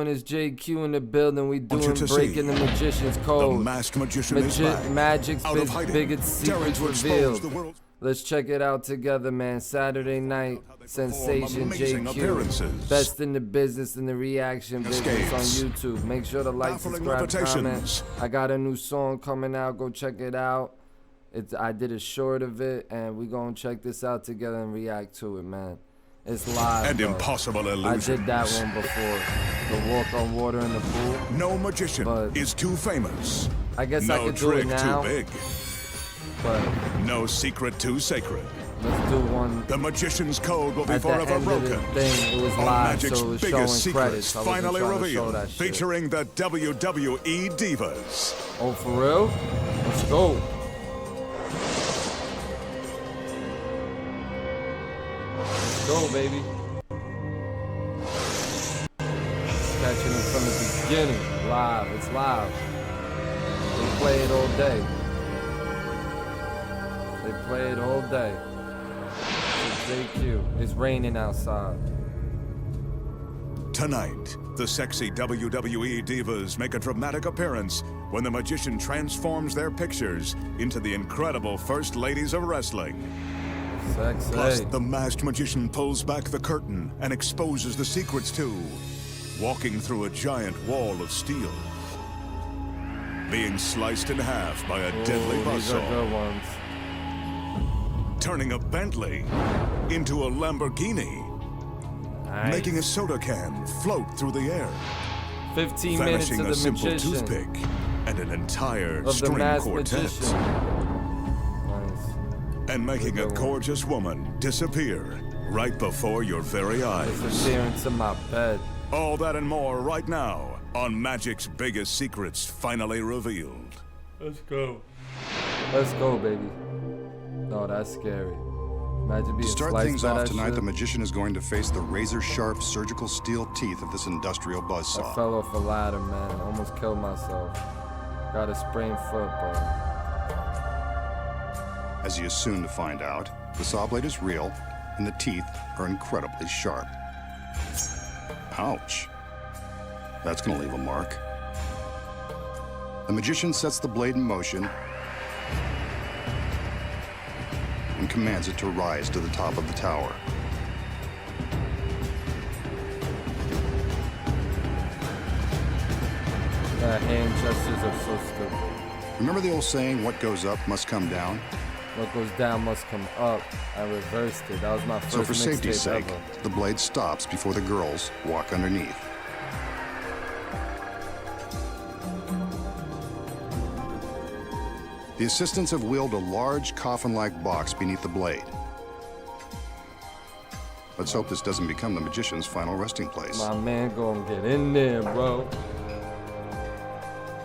It's JQ in the building. We doing to Breaking see the Magician's Code. The masked magician is back. Magic's Out of hiding, biggest daring secrets to expose revealed. the world's Let's check it out together, man. Saturday night, Sensation amazing JQ. appearances. Best in the business in the reaction business on Escapes. YouTube. Make sure to like, Baffling subscribe, comment. reputations. I got a new song coming out. Go check it out. I did a short of it, and we gonna check this out together and react to it, man. It's live. And though. impossible I illusions. did that one before. The walk on water in the pool. No magician But- is too famous. I guess I No could do it trick now, too big. but No secret too sacred. let's do one. The magician's code will be At the forever end broken. of the thing, it was On live, Magic's so it was biggest showing credits. secrets I wasn't finally trying to show revealed, that shit. featuring the WWE Divas. Oh, for real? Let's go. Let's go, baby. Catching it from the beginning. Live. It's live. They play it all day. They play it all day. It's JQ. It's raining outside. Tonight, the sexy WWE Divas make a dramatic appearance when the magician transforms their pictures into the incredible First Ladies of Wrestling. Sexy. Plus, the masked magician pulls back the curtain and exposes the secrets too, walking through a giant wall of steel, being sliced in half by a deadly These are buzzsaw, good ones. turning a Bentley into a Lamborghini, Nice. making a soda can float through the air, 15 minutes vanishing of a the simple magician. toothpick and an entire Of the string masked quartet, magician. Nice. and making a Good one. gorgeous woman disappear right before your very eyes. Disappearing to my bed. All that and more right now on Magic's biggest secrets finally revealed. Let's go. Let's go, baby. No, that's scary. Imagine being To start sliced things by off that tonight, shit. the magician is going to face the razor-sharp surgical steel teeth of this industrial I buzzsaw. fell off a ladder, man. Almost killed myself. Got a sprained foot, but As he is soon to find out, the saw blade is real, and the teeth are incredibly sharp. Ouch. That's gonna leave a mark. The magician sets the blade in motion and commands it to rise to the top of the tower. hand gestures are so stupid. Remember the old saying, what goes up must come down? What goes down must come up. I reversed it. That was my first So for safety's mixtape sake, ever. the blade stops before the girls walk underneath. The assistants have wheeled a large coffin-like box beneath the blade. Let's hope this doesn't become the magician's final resting place. My man gonna get in there, bro.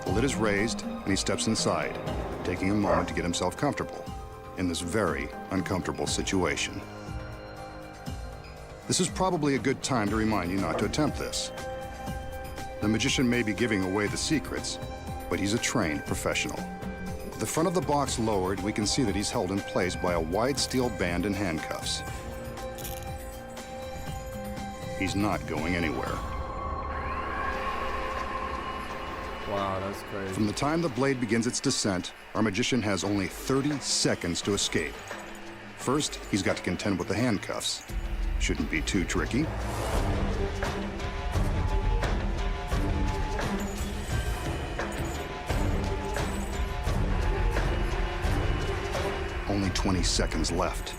The lid is raised, and he steps inside, taking a moment to get himself comfortable in this very uncomfortable situation. This is probably a good time to remind you not to attempt this. The magician may be giving away the secrets, but he's a trained professional. The front of the box lowered, we can see that he's held in place by a wide steel band and handcuffs. He's not going anywhere. Wow, that's crazy. From the time the blade begins its descent, our magician has only 30 seconds to escape. First, he's got to contend with the handcuffs. Shouldn't be too tricky. Only 20 seconds left.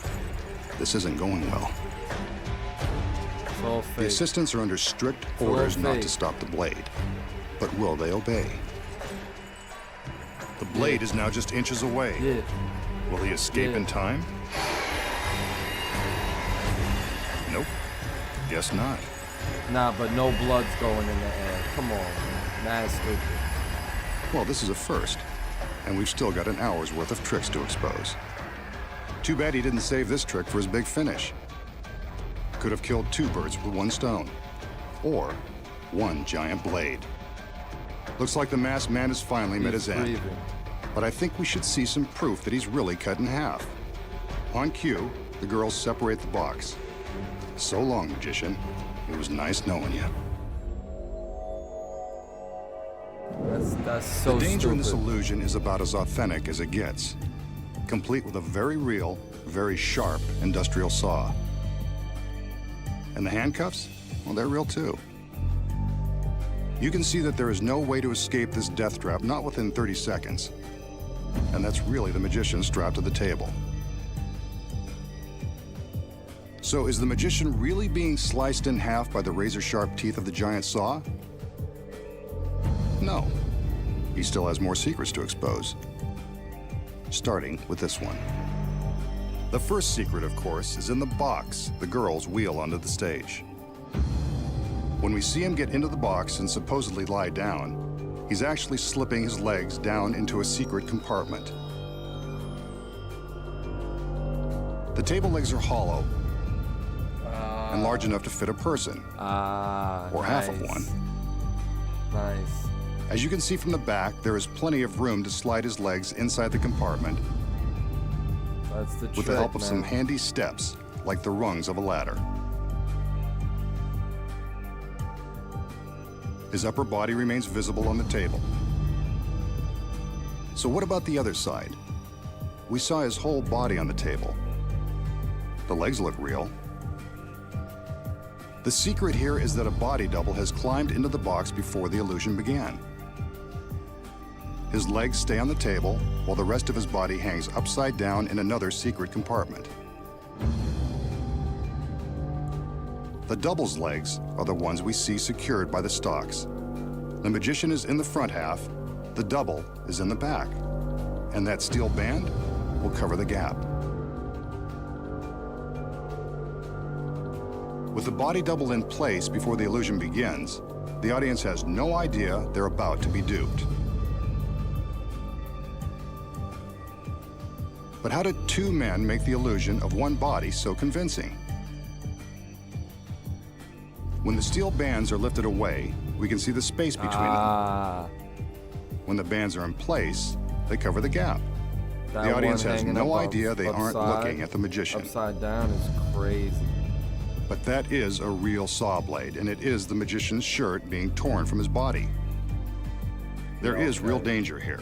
This isn't going well. It's all The fake. assistants are under strict all orders not fake. to stop the blade. But will they obey? The blade is now just inches away. Yeah. Will he escape Yeah. in time? Nope. Guess not. Nah, but no blood's going in the air. Come on, man. That's stupid. Well, this is a first, and we've still got an hour's worth of tricks to expose. Too bad he didn't save this trick for his big finish. Could have killed two birds with one stone, or one giant blade. Looks like the masked man has finally met his He's end. breathing. But I think we should see some proof that he's really cut in half. On cue, the girls separate the box. So long, magician. It was nice knowing you. That's so The danger in this stupid. illusion is about as authentic as it gets, complete with a very real, very sharp industrial saw. And the handcuffs? Well, they're real too. You can see that there is no way to escape this death trap, not within 30 seconds. And that's really the magician strapped to the table. So is the magician really being sliced in half by the razor-sharp teeth of the giant saw? No. He still has more secrets to expose. Starting with this one. The first secret, of course, is in the box the girls wheel onto the stage. When we see him get into the box and supposedly lie down, he's actually slipping his legs down into a secret compartment. The table legs are hollow and large enough to fit a person, or half of one. Nice. As you can see from the back, there is plenty of room to slide his legs inside the compartment That's the trick, with the help of man. some handy steps, like the rungs of a ladder. His upper body remains visible on the table. So what about the other side? We saw his whole body on the table. The legs look real. The secret here is that a body double has climbed into the box before the illusion began. His legs stay on the table, while the rest of his body hangs upside down in another secret compartment. The double's legs are the ones we see secured by the stalks. The magician is in the front half, the double is in the back, and that steel band will cover the gap. With the body double in place before the illusion begins, the audience has no idea they're about to be duped. But how did two men make the illusion of one body so convincing? When the steel bands are lifted away, we can see the space between them. When the bands are in place, they cover the gap. That The audience one has hanging no up idea they aren't upside- looking at the magician. Upside down is crazy. But that is a real saw blade, and it is the magician's shirt being torn from his body. There is real danger here.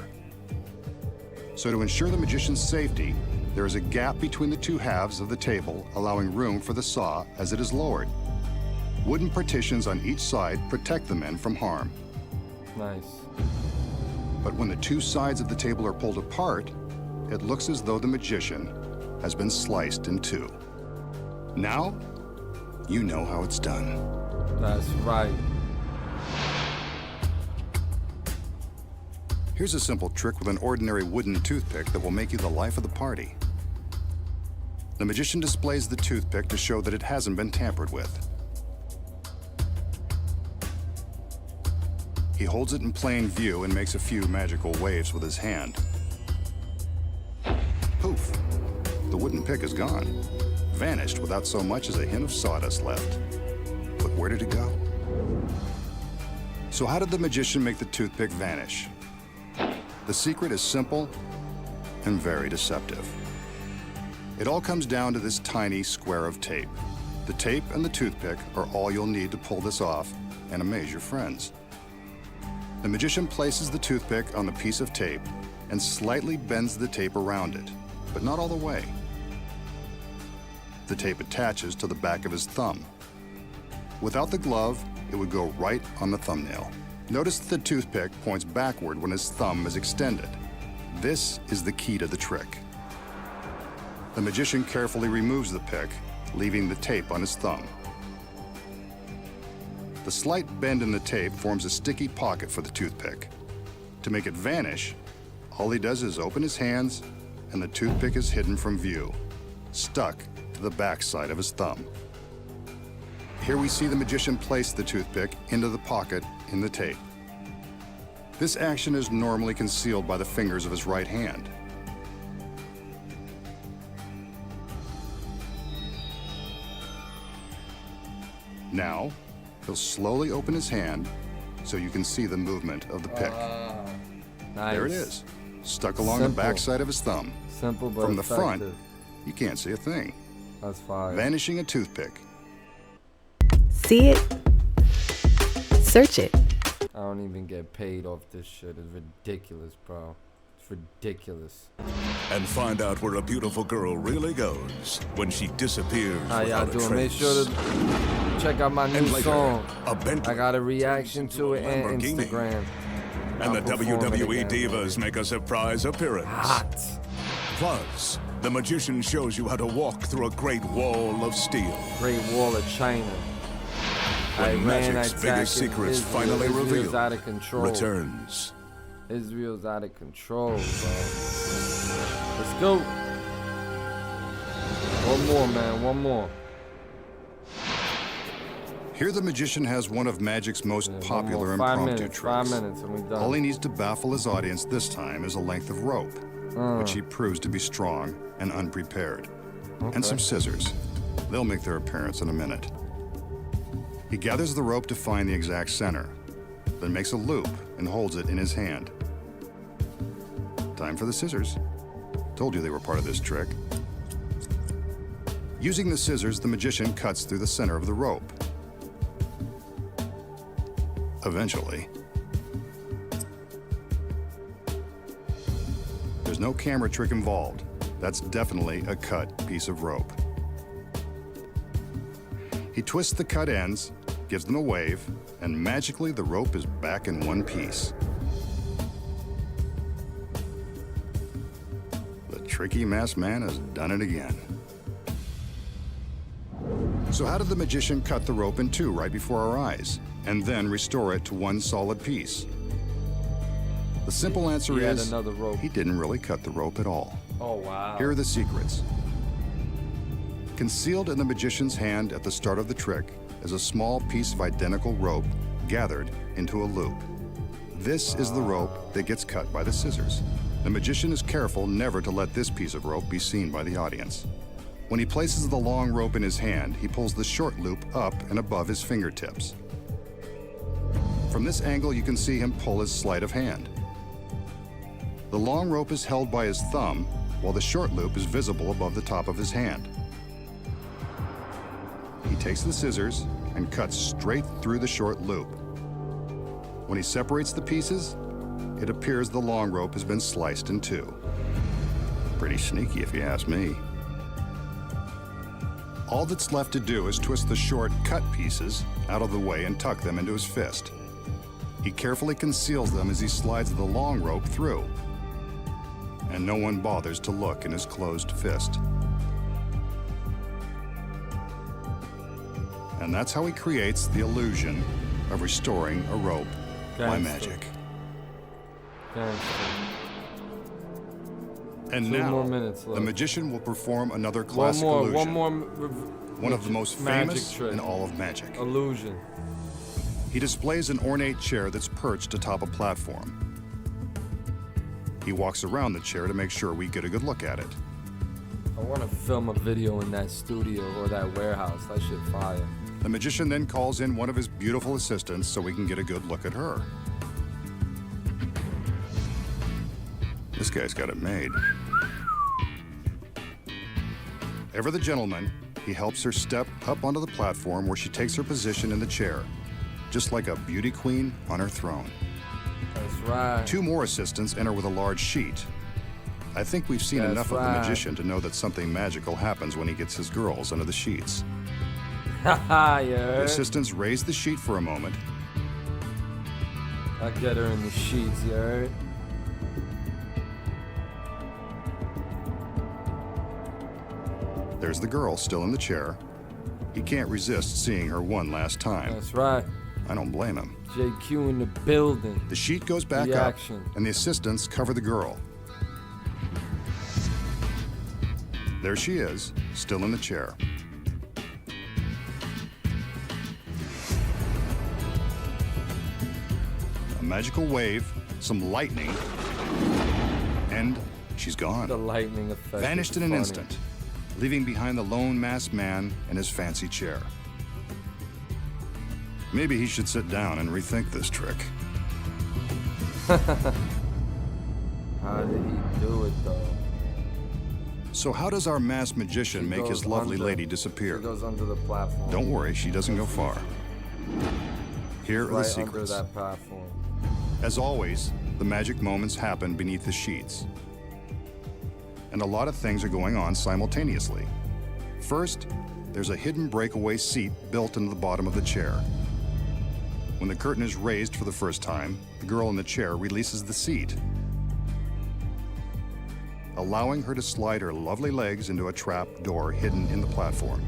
So to ensure the magician's safety, there is a gap between the two halves of the table, allowing room for the saw as it is lowered. Wooden partitions on each side protect the men from harm. Nice. But when the two sides of the table are pulled apart, it looks as though the magician has been sliced in two. Now, you know how it's done. That's right. Here's a simple trick with an ordinary wooden toothpick that will make you the life of the party. The magician displays the toothpick to show that it hasn't been tampered with. He holds it in plain view and makes a few magical waves with his hand. Poof! The wooden pick is gone. Vanished without so much as a hint of sawdust left. But where did it go? So how did the magician make the toothpick vanish? The secret is simple and very deceptive. It all comes down to this tiny square of tape. The tape and the toothpick are all you'll need to pull this off and amaze your friends. The magician places the toothpick on the piece of tape and slightly bends the tape around it, but not all the way. The tape attaches to the back of his thumb. Without the glove, it would go right on the thumbnail. Notice that the toothpick points backward when his thumb is extended. This is the key to the trick. The magician carefully removes the pick, leaving the tape on his thumb. The slight bend in the tape forms a sticky pocket for the toothpick. To make it vanish, all he does is open his hands, and the toothpick is hidden from view, stuck to the back side of his thumb. Here we see the magician place the toothpick into the pocket in the tape. This action is normally concealed by the fingers of his right hand. Now, he'll slowly open his hand so you can see the movement of the pick. Nice. There it is, stuck along the Simple. backside of his thumb. Simple but From the effective. front, you can't see a thing. That's fire. Vanishing a toothpick. See it? Search it. I don't even get paid off this shit. It's ridiculous, bro. It's ridiculous. And find out where a beautiful girl really goes when she disappears How y'all without a doing? Make trace. sure to check out my new And later, song. a Bentley I got a reaction to it and Lamborghini. Instagram. And the I'll perform it WWE again. Divas make a surprise appearance. Hot. Plus, the magician shows you how to walk through a great wall of steel. Great Wall of China. When Iran magic's attack biggest secrets Israel. finally Israel's revealed, out of control. returns. Israel's out of control, bro. Let's go. One more, man. One more. Here the magician has one of magic's most Yeah, one popular more. 5 impromptu minutes. tricks. 5 minutes and we done. All he needs to baffle his audience this time is a length of rope, which he proves to be strong and unprepared, and some scissors. They'll make their appearance in a minute. He gathers the rope to find the exact center, then makes a loop and holds it in his hand. Time for the scissors. Told you they were part of this trick. Using the scissors, the magician cuts through the center of the rope. Eventually, there's no camera trick involved. That's definitely a cut piece of rope. He twists the cut ends, gives them a wave, and magically the rope is back in one piece. The tricky masked man has done it again. So how did the magician cut the rope in two right before our eyes, and then restore it to one solid piece? The simple answer He had is another rope. he didn't really cut the rope at all. Oh, wow. Here are the secrets. Concealed in the magician's hand at the start of the trick is a small piece of identical rope gathered into a loop. This is the rope that gets cut by the scissors. The magician is careful never to let this piece of rope be seen by the audience. When he places the long rope in his hand, he pulls the short loop up and above his fingertips. From this angle, you can see him pull his sleight of hand. The long rope is held by his thumb, while the short loop is visible above the top of his hand. He takes the scissors and cuts straight through the short loop. When he separates the pieces, it appears the long rope has been sliced in two. Pretty sneaky if you ask me. All that's left to do is twist the short cut pieces out of the way and tuck them into his fist. He carefully conceals them as he slides the long rope through, and no one bothers to look in his closed fist. And that's how he creates the illusion of restoring a rope by Gangster. magic. Gangster. And 2 now, more minutes the left. magician will perform another One classic more. illusion. One more. One of the most magic famous trick. in all of magic. Illusion. He displays an ornate chair that's perched atop a platform. He walks around the chair to make sure we get a good look at it. I want to film a video in that studio or that warehouse. That shit fire. The magician then calls in one of his beautiful assistants so we can get a good look at her. This guy's got it made. Ever the gentleman, he helps her step up onto the platform where she takes her position in the chair, just like a beauty queen on her throne. That's right. 2 more assistants enter with a large sheet. I think we've seen That's enough of right. the magician to know that something magical happens when he gets his girls under the sheets. Haha, The yeah. assistants raise the sheet for a moment. I get her in the sheets, you heard? There's the girl still in the chair. He can't resist seeing her one last time. That's right. I don't blame him. JQ in the building. The sheet goes back Reaction. up, and the assistants cover the girl. There she is, still in the chair. A magical wave, some lightning, and she's gone. The lightning effect. Vanished is in an funny. instant, leaving behind the lone masked man in his fancy chair. Maybe he should sit down and rethink this trick. How did he do it though? So how does our masked magician She make his goes lovely under- lady disappear? She goes under the platform. Don't worry, she doesn't go far. Here are the Right secrets. under that platform. As always, the magic moments happen beneath the sheets. And a lot of things are going on simultaneously. First, there's a hidden breakaway seat built into the bottom of the chair. When the curtain is raised for the first time, the girl in the chair releases the seat, allowing her to slide her lovely legs into a trap door hidden in the platform.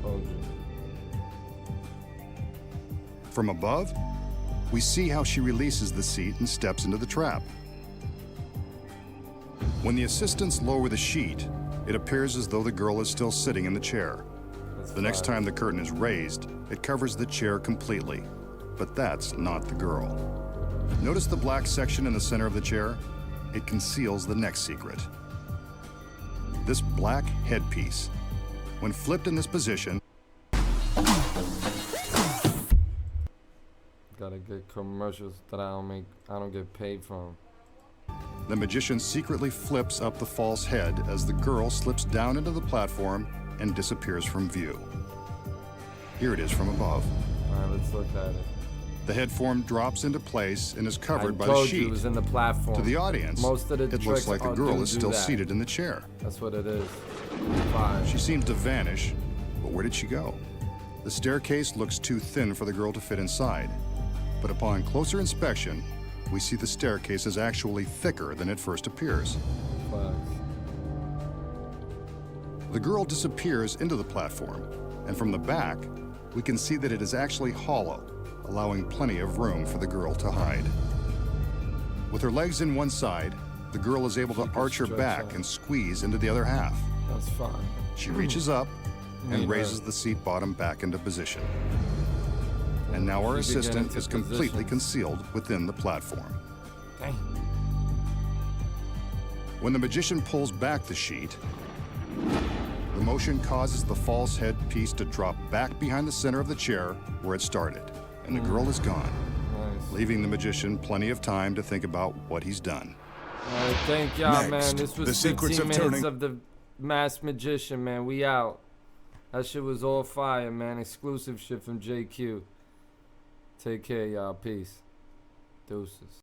Told you. From above, we see how she releases the seat and steps into the trap. When the assistants lower the sheet, it appears as though the girl is still sitting in the chair. That's The next fire. time the curtain is raised, it covers the chair completely. But that's not the girl. Notice the black section in the center of the chair? It conceals the next secret. This black headpiece. When flipped in this position, Gotta get commercials that I don't get paid from. the magician secretly flips up the false head as the girl slips down into the platform and disappears from view. Here it is from above. Alright, let's look at it. The head form drops into place and is covered I by the told you it sheet. was in the platform. To the audience, Most of the it tricks looks like the girl do is still that. seated in the chair. That's what it is. Fine. She seems to vanish, but where did she go? The staircase looks too thin for the girl to fit inside. But upon closer inspection, we see the staircase is actually thicker than it first appears. Facts. The girl disappears into the platform, and from the back, we can see that it is actually hollow, allowing plenty of room for the girl to hide. With her legs in one side, the girl is able to can arch her stretch back out. and squeeze into the other half. That's fine. She reaches up and Neat, raises huh? the seat bottom back into position. And now our She could get assistant into is completely positions. concealed within the platform. Dang. When the magician pulls back the sheet, the motion causes the false head piece to drop back behind the center of the chair where it started, and the girl is gone, Nice. leaving the magician plenty of time to think about what he's done. Alright, thank y'all, Next, man. This was the secrets 15 of minutes turning- of the Masked Magician, man. We out. That shit was all fire, man. Exclusive shit from JQ. Take care, y'all. Peace. Deuces.